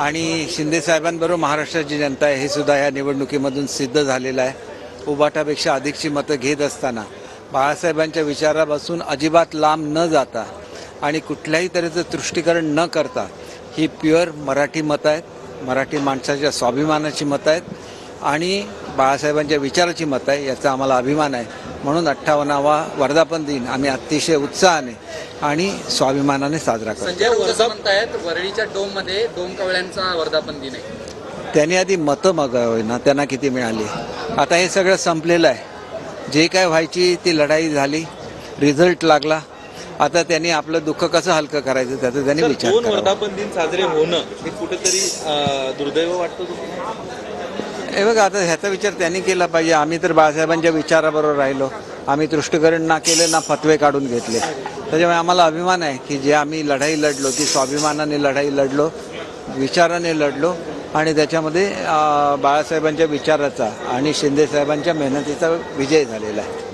आणि शिंदेसाहेबांबरोबर महाराष्ट्राची जनता आहे हे सुद्धा या निवडणुकीमधून सिद्ध झालेलं आहे. उबाटापेक्षा अधिकची मतं घेत असताना बाळासाहेबांच्या विचारापासून अजिबात लांब न जाता आणि कुठल्याही तऱ्हेचं तुष्टीकरण न करता ही प्युअर मराठी मतं आहेत, मराठी माणसाच्या स्वाभिमानाची मतं आहेत आणि बाळासाहेबांच्या विचाराची मतं आहे. याचा आम्हाला अभिमान आहे. म्हणून 58वा वर्धापन दिन आम्ही अतिशय उत्साहाने आणि स्वाभिमानाने साजरा करतो. संजय राऊत म्हणतायत वरळीच्या डोममध्ये डोमकवळ्यांचा वर्धापन दिन आहे. त्यांनी आधी मतं मागावी ना, त्यांना किती मिळाली. आता हे सगळं संपलेलं आहे. जे काय व्हायची ती लढाई झाली, रिझल्ट लागला. आता त्यांनी आपलं दुःख कसं हलकं करायचं त्याचा त्यांनी विचार दोन करावा. वर्धापन दिन साजरे होणं हे कुठेतरी दुर्दैव वाटतं तुम्हाला? हे बघा, आता ह्याचा विचार त्यांनी केला पाहिजे. आम्ही तर बाळासाहेबांच्या विचाराबरोबर राहिलो. आम्ही तुष्टीकरण ना केलं ना फतवे काढून घेतले. त्याच्यामुळे आम्हाला अभिमान आहे की जे आम्ही लढाई लढलो ती स्वाभिमानाने लढाई लढलो, विचाराने लढलो आणि त्याच्यामध्ये बाळासाहेबांच्या विचाराचा आणि शिंदेसाहेबांच्या मेहनतीचा विजय झालेला आहे.